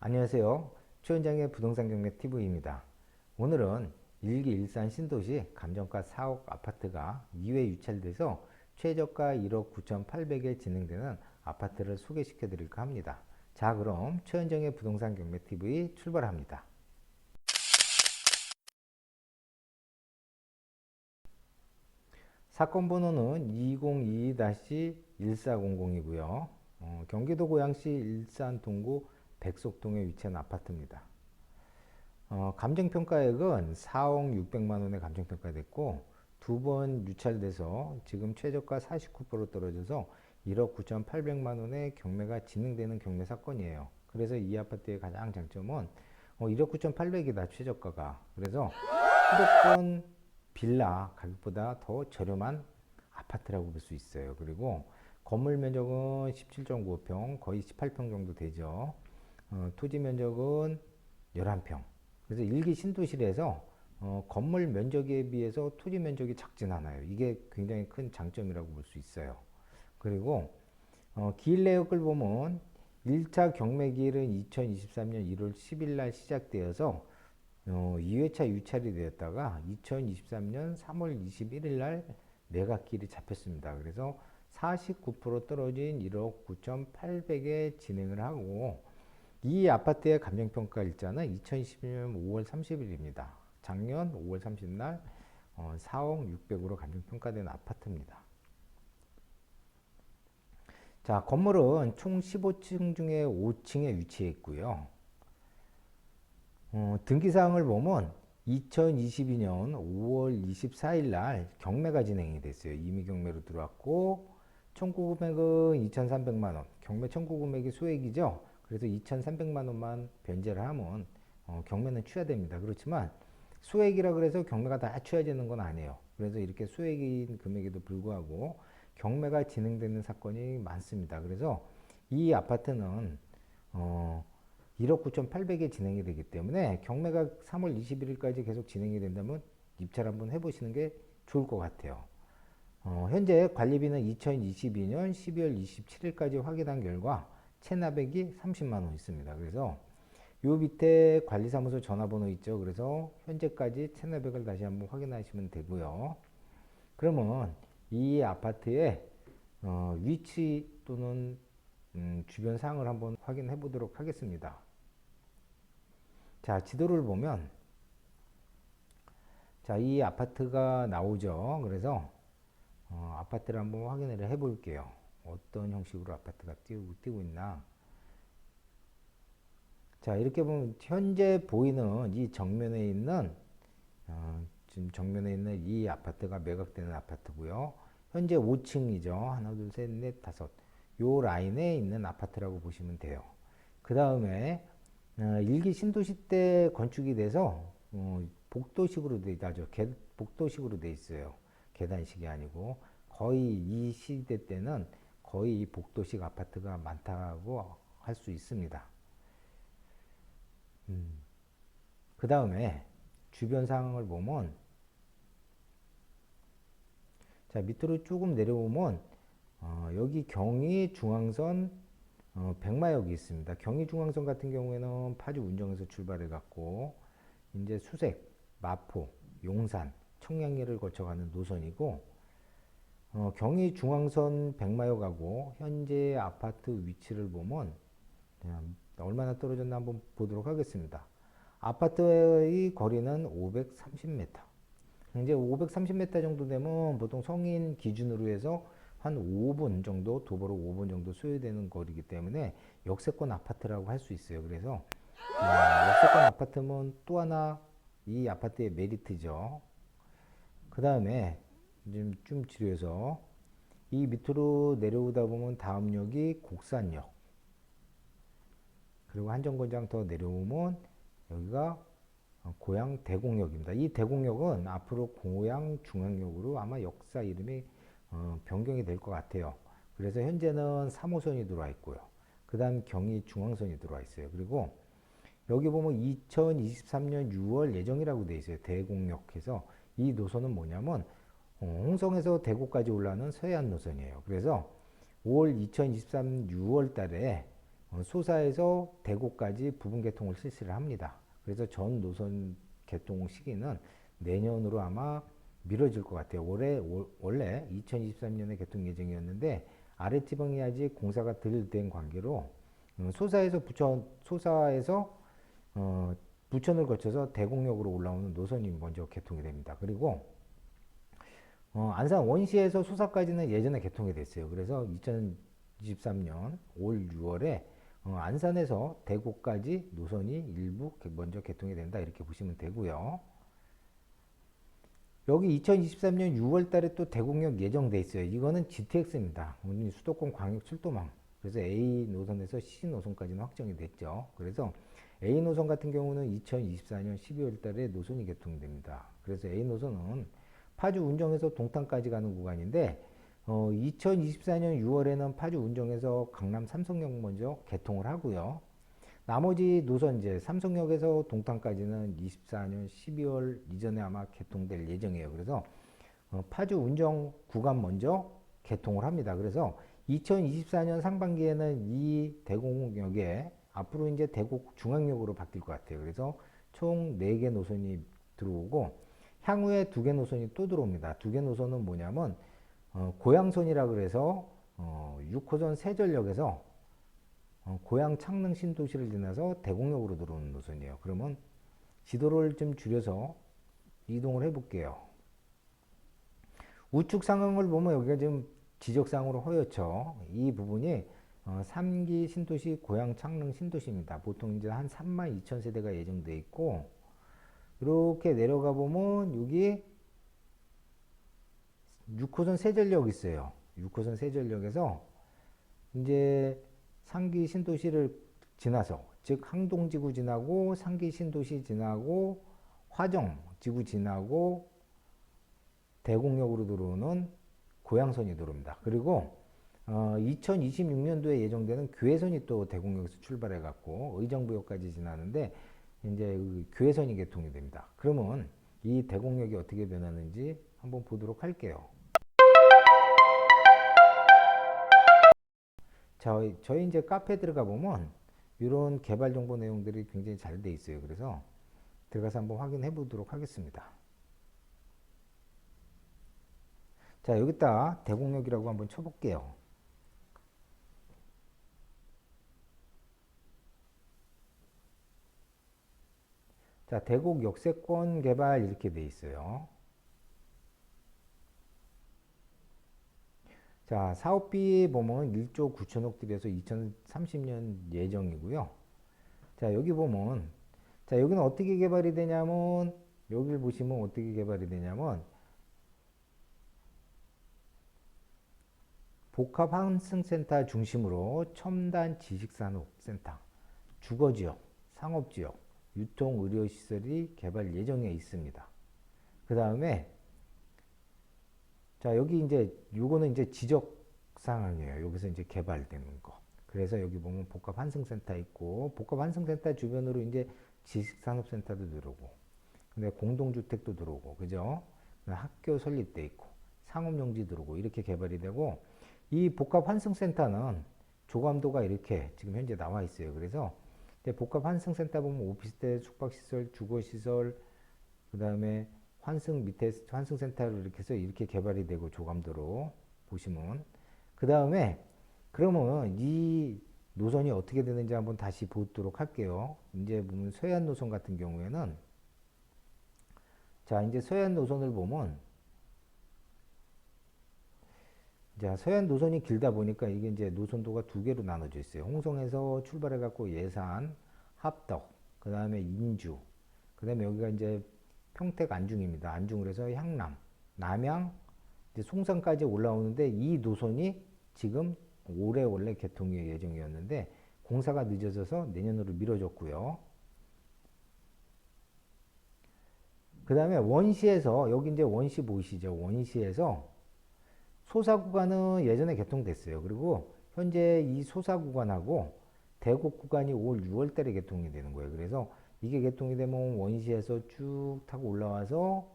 안녕하세요. 최원장의 부동산 경매 TV입니다. 오늘은 일기 일산 신도시 감정가 4억 아파트가 2회 유찰돼서 최저가 1억 9,800에 진행되는 아파트를 소개시켜 드릴까 합니다. 자, 그럼 최원장의 부동산 경매 TV 출발합니다. 사건 번호는 2022-1400이고요. 경기도 고양시 일산 동구 백석동에 위치한 아파트입니다. 감정평가액은 4억 600만 원의 감정평가됐고 두 번 유찰돼서 지금 최저가 49% 떨어져서 1억 9,800만 원의 경매가 진행되는 경매 사건이에요. 그래서 이 아파트의 가장 장점은 1억 9,800이다 최저가가. 그래서 수도권 빌라 가격보다 더 저렴한 아파트라고 볼 수 있어요. 그리고 건물 면적은 17.95평, 거의 18평 정도 되죠. 토지 면적은 11평. 그래서 일기 신도시에서 건물 면적에 비해서 토지 면적이 작진 않아요. 이게 굉장히 큰 장점이라고 볼 수 있어요. 그리고 기일 내역을 보면 1차 경매 기일은 2023년 1월 10일 날 시작되어서 2회차 유찰이 되었다가 2023년 3월 21일 날 매각기일이 잡혔습니다. 그래서 49% 떨어진 1억 9,800에 진행을 하고 이 아파트의 감정평가 일자는 2020년 5월 30일입니다. 작년 5월 30일 4억 600으로 감정평가된 아파트입니다. 자, 건물은 총 15층 중에 5층에 위치해 있고요. 등기사항을 보면 2022년 5월 24일 날 경매가 진행이 됐어요. 임의 경매로 들어왔고 청구 금액은 2,300만 원. 경매 청구 금액이 소액이죠. 그래서 2,300만 원만 변제를 하면 경매는 취하됩니다. 그렇지만 소액이라 그래서 경매가 다 취하되는 건 아니에요. 그래서 이렇게 소액인 금액에도 불구하고 경매가 진행되는 사건이 많습니다. 그래서 이 아파트는 1억 9,800에 진행이 되기 때문에 경매가 3월 21일까지 계속 진행이 된다면 입찰 한번 해보시는 게 좋을 것 같아요. 현재 관리비는 2022년 12월 27일까지 확인한 결과 체납액이 30만 원 있습니다. 그래서 요 밑에 관리사무소 전화번호 있죠. 그래서 현재까지 체납액을 다시 한번 확인하시면 되고요. 그러면 이 아파트의 위치 또는 주변 사항을 한번 확인해 보도록 하겠습니다. 자, 지도를 보면 자, 이 아파트가 나오죠. 그래서 아파트를 한번 확인을 해 볼게요. 어떤 형식으로 아파트가 띄고 있나. 자, 이렇게 보면 현재 보이는 이 정면에 있는 지금 정면에 있는 이 아파트가 매각되는 아파트고요. 현재 5층이죠. 하나, 둘, 셋, 넷, 다섯. 요 라인에 있는 아파트라고 보시면 돼요. 그 다음에 일기 신도시 때 건축이 돼서 복도식으로 돼 있다죠. 복도식으로 돼 있어요. 계단식이 아니고 거의 이 시대 때는 거의 이 복도식 아파트가 많다고 할 수 있습니다. 그 다음에 주변 상황을 보면 자, 밑으로 조금 내려오면 여기 경의중앙선 백마역이 있습니다. 경의중앙선 같은 경우에는 파주 운정에서 출발해 갖고 이제 수색, 마포, 용산, 청량리를 거쳐가는 노선이고 경의중앙선 백마역하고 현재 아파트 위치를 보면 얼마나 떨어졌나 한번 보도록 하겠습니다. 아파트의 거리는 530m. 이제 530m 정도 되면 보통 성인 기준으로 해서 한 5분 정도, 도보로 5분 정도 소요되는 거리이기 때문에 역세권 아파트라고 할 수 있어요. 그래서 역세권 아파트면 또 하나 이 아파트의 메리트죠. 그 다음에 좀 줄여서 이 밑으로 내려오다 보면 다음 역이 곡산역. 그리고 한 정거장 더 내려오면 여기가 고양 대공역입니다. 이 대공역은 앞으로 고양 중앙역으로 아마 역사 이름이 변경이 될 것 같아요. 그래서 현재는 3호선이 들어와 있고요. 그 다음 경의 중앙선이 들어와 있어요. 그리고 여기 보면 2023년 6월 예정이라고 되어 있어요. 대공역해서 이 노선은 뭐냐면 홍성에서 대구까지 올라가는 서해안 노선이에요. 그래서 2023 6월 달에 소사에서 대구까지 부분 개통을 실시를 합니다. 그래서 전 노선 개통 시기는 내년으로 아마 미뤄질 것 같아요. 원래 2023년에 개통 예정이었는데 아랫지방이 아직 공사가 덜 된 관계로 소사에서 부천을 거쳐서 대곡역으로 올라오는 노선이 먼저 개통이 됩니다. 그리고 안산 원시에서 소사까지는 예전에 개통이 됐어요. 그래서 2023년 올 6월에 안산에서 대구까지 노선이 일부 먼저 개통이 된다 이렇게 보시면 되고요. 여기 2023년 6월 달에 또 대곡역 예정돼 있어요. 이거는 GTX입니다. 수도권 광역 출도망. 그래서 A 노선에서 C 노선까지는 확정이 됐죠. 그래서 A 노선 같은 경우는 2024년 12월 달에 노선이 개통됩니다. 그래서 A 노선은 파주 운정에서 동탄까지 가는 구간인데 2024년 6월에는 파주 운정에서 강남 삼성역 먼저 개통을 하고요. 나머지 노선 이제 삼성역에서 동탄까지는 24년 12월 이전에 아마 개통될 예정이에요. 그래서 파주 운정 구간 먼저 개통을 합니다. 그래서 2024년 상반기에는 이 대곡역에 앞으로 이제 대곡 중앙역으로 바뀔 것 같아요. 그래서 총 4개 노선이 들어오고 향후에 2개 노선이 또 들어옵니다. 2개 노선은 뭐냐면 고양선이라 그래서 6호선 세전역에서 고양 창릉 신도시를 지나서 대곡역으로 들어오는 노선이에요. 그러면 지도를 좀 줄여서 이동을 해볼게요. 우측 상황을 보면 여기가 지금 지적상으로 허옇죠. 이 부분이 3기 신도시 고양 창릉 신도시입니다. 보통 이제 한 32,000세대가 예정돼 있고 이렇게 내려가 보면 여기 6호선 세전역 있어요. 6호선 세전역에서 이제 상기 신도시를 지나서 즉 항동지구 지나고 상기 신도시 지나고 화정 지구 지나고 대곡역으로 들어오는 고양선이 들어옵니다. 그리고 2026년도에 예정되는 괴선이 또 대곡역에서 출발해 갖고 의정부역까지 지나는데 이제 괴선이 개통이 됩니다. 그러면 이 대곡역이 어떻게 변하는지 한번 보도록 할게요. 자, 저희 이제 카페 들어가 보면 이런 개발 정보 내용들이 굉장히 잘 돼 있어요. 그래서 들어가서 한번 확인해 보도록 하겠습니다. 자, 여기다 대곡역이라고 한번 쳐볼게요. 자, 대곡 역세권 개발 이렇게 돼 있어요. 자, 사업비 보면 1조 9천억 들여서 2030년 예정이고요. 자, 여기 보면 자, 여기는 어떻게 개발이 되냐면 여기를 보시면 어떻게 개발이 되냐면 복합환승센터 중심으로 첨단 지식산업센터, 주거지역, 상업지역, 유통의료시설이 개발 예정에 있습니다. 그 다음에 자, 여기 이제 요거는 이제 지적 상황이에요. 여기서 이제 개발되는 거. 그래서 여기 보면 복합환승센터 있고 복합환승센터 주변으로 이제 지식산업센터도 들어오고 근데 공동주택도 들어오고 그죠? 학교 설립돼 있고 상업용지 들어오고 이렇게 개발이 되고 이 복합환승센터는 조감도가 이렇게 지금 현재 나와 있어요. 그래서 복합환승센터 보면 오피스텔, 숙박시설, 주거시설 그 다음에 환승 밑에 환승센터를 이렇게 해서 이렇게 개발이 되고 조감도로 보시면 그 다음에 그러면 이 노선이 어떻게 되는지 한번 다시 보도록 할게요. 이제 보면 서해안 노선 같은 경우에는 자 이제 서해안 노선을 보면 자 서해안 노선이 길다 보니까 이게 이제 노선도가 2개로 나눠져 있어요. 홍성에서 출발해 갖고 예산, 합덕, 그 다음에 인주, 그 다음에 여기가 이제 평택 안중입니다. 안중을 해서 향남, 남양, 이제 송산까지 올라오는데 이 노선이 지금 올해 원래 개통이 예정이었는데 공사가 늦어져서 내년으로 미뤄졌고요. 그 다음에 원시에서 여기 이제 원시 보이시죠? 원시에서 소사 구간은 예전에 개통됐어요. 그리고 현재 이 소사 구간하고 대곡 구간이 올 6월 달에 개통이 되는 거예요. 그래서 이게 개통이 되면 원시에서 쭉 타고 올라와서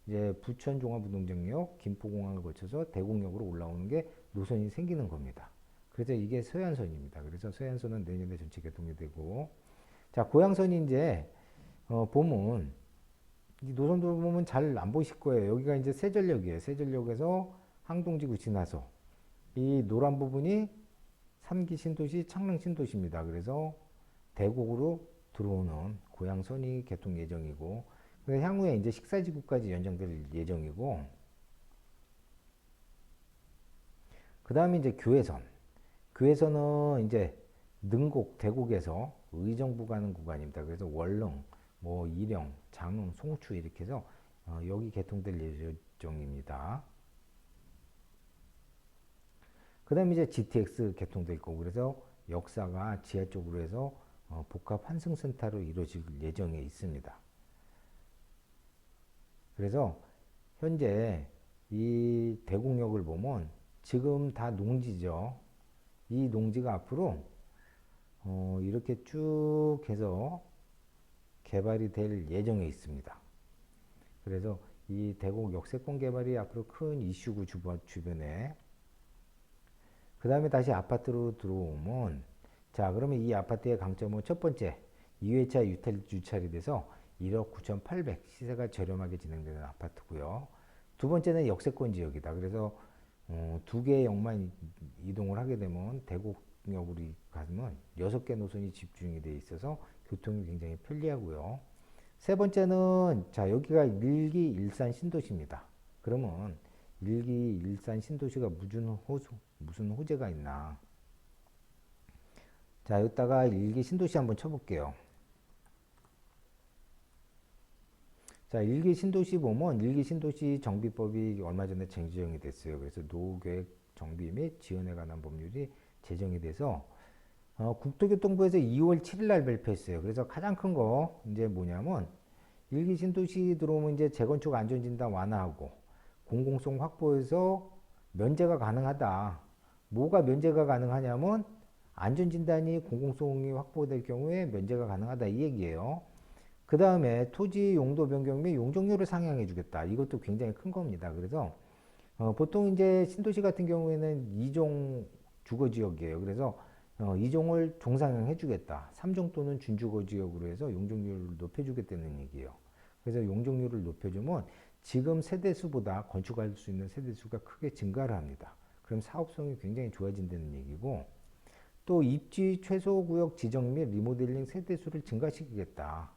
이제 부천 종합운동장역, 김포공항을 거쳐서 대곡역으로 올라오는 게 노선이 생기는 겁니다. 그래서 이게 서해안선입니다. 그래서 서해안선은 내년에 전체 개통이 되고, 자, 고양선이 이제, 보면, 이 노선도 보면 잘 안 보이실 거예요. 여기가 이제 세전역이에요. 세전역에서 항동지구 지나서, 이 노란 부분이 3기 신도시, 창릉 신도시입니다. 그래서 대곡으로 들어오는 고양선이 개통 예정이고, 향후에 이제 식사지구까지 연장될 예정이고, 그 다음에 이제 교회선. 교회선은 이제 능곡, 대곡에서 의정부 가는 구간입니다. 그래서 월릉, 뭐 일영, 장흥, 송추 이렇게 해서 여기 개통될 예정입니다. 그 다음에 이제 GTX 개통될 거고, 그래서 역사가 지하 쪽으로 해서 복합 환승센터로 이루어질 예정에 있습니다. 그래서 현재 이 대곡역을 보면 지금 다 농지죠. 이 농지가 앞으로 이렇게 쭉 해서 개발이 될 예정에 있습니다. 그래서 이 대곡 역세권 개발이 앞으로 큰 이슈고 주변에. 그 다음에 다시 아파트로 들어오면, 자, 그러면 이 아파트의 강점은 첫 번째, 2회차 유찰이 돼서 1억 9,800 시세가 저렴하게 진행되는 아파트고요. 두 번째는 역세권 지역이다. 그래서 두 개의 역만 이동을 하게 되면 대곡역으로 가면 6개 노선이 집중이 되어 있어서 교통이 굉장히 편리하고요. 세 번째는, 자, 여기가 일기 일산 신도시입니다. 그러면 일기 일산 신도시가 무슨 호재가 있나? 자, 여기다가 일기 신도시 한번 쳐볼게요. 자, 일기 신도시 보면 일기 신도시 정비법이 얼마 전에 제정이 됐어요. 그래서 노후계획 정비 및 지원에 관한 법률이 제정이 돼서 국토교통부에서 2월 7일 날 발표했어요. 그래서 가장 큰 거 이제 뭐냐면 일기 신도시 들어오면 이제 재건축 안전진단 완화하고 공공성 확보해서 면제가 가능하다. 뭐가 면제가 가능하냐면 안전진단이 공공성이 확보될 경우에 면제가 가능하다 이 얘기예요. 그 다음에 토지 용도 변경 및 용적률을 상향해 주겠다. 이것도 굉장히 큰 겁니다. 그래서 보통 이제 신도시 같은 경우에는 2종 주거지역이에요. 그래서 2종을 종상향해 주겠다. 3종 또는 준주거지역으로 해서 용적률을 높여주겠다는 얘기예요. 그래서 용적률을 높여주면 지금 세대수보다 건축할 수 있는 세대수가 크게 증가를 합니다. 그럼 사업성이 굉장히 좋아진다는 얘기고, 또 입지 최소구역 지정 및 리모델링 세대수를 증가시키겠다.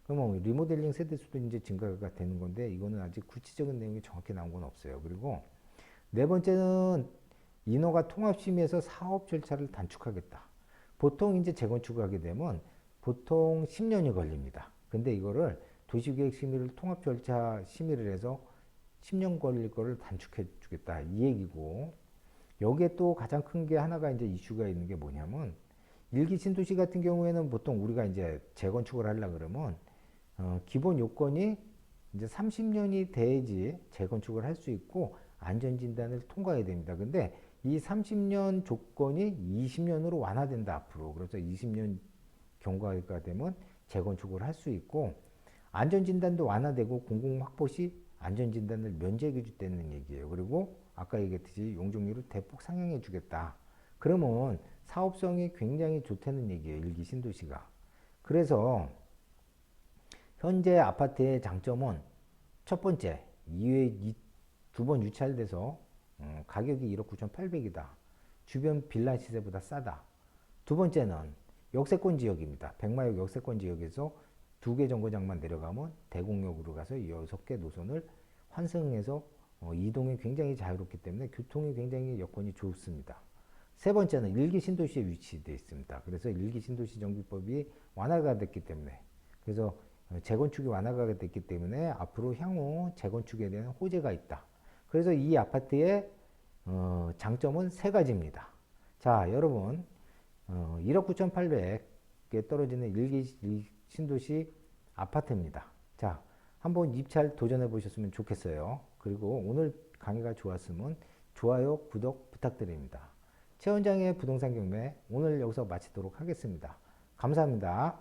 그러면 리모델링 세대수도 이제 증가가 되는 건데, 이거는 아직 구체적인 내용이 정확히 나온 건 없어요. 그리고 네 번째는 인허가 통합심의에서 사업 절차를 단축하겠다. 보통 이제 재건축을 하게 되면 보통 10년이 걸립니다. 근데 이거를 도시계획 심의를 통합 절차 심의를 해서 10년 걸릴 거를 단축해 주겠다. 이 얘기고, 여기에 또 가장 큰 게 하나가 이제 이슈가 있는 게 뭐냐면, 일기 신도시 같은 경우에는 보통 우리가 이제 재건축을 하려 그러면 기본 요건이 이제 30년이 돼야지 재건축을 할 수 있고 안전진단을 통과해야 됩니다. 근데 이 30년 조건이 20년으로 완화된다 앞으로. 그래서 20년 경과가 되면 재건축을 할 수 있고, 안전진단도 완화되고 공공확보 시 안전진단을 면제해 주겠다는 얘기예요. 그리고 아까 얘기했듯이 용적률을 대폭 상향해 주겠다. 그러면 사업성이 굉장히 좋다는 얘기예요. 일기 신도시가. 그래서 현재 아파트의 장점은 첫 번째, 2번 유찰돼서 가격이 1억 9,800이다. 주변 빌라 시세보다 싸다. 두 번째는 역세권 지역입니다. 백마역 역세권 지역에서 2개 정거장만 내려가면 대곡역으로 가서 6개 노선을 환승해서 이동이 굉장히 자유롭기 때문에 교통이 굉장히 여건이 좋습니다. 세 번째는 일기 신도시에 위치되어 있습니다. 그래서 일기 신도시 정비법이 완화가 됐기 때문에, 그래서 재건축이 완화가 됐기 때문에 앞으로 향후 재건축에 대한 호재가 있다. 그래서 이 아파트의 장점은 세 가지입니다. 자, 여러분 1억 9,800에 떨어지는 일기 신도시 아파트입니다. 자, 한번 입찰 도전해 보셨으면 좋겠어요. 그리고 오늘 강의가 좋았으면 좋아요, 구독 부탁드립니다. 최 원장의 부동산 경매 오늘 여기서 마치도록 하겠습니다. 감사합니다.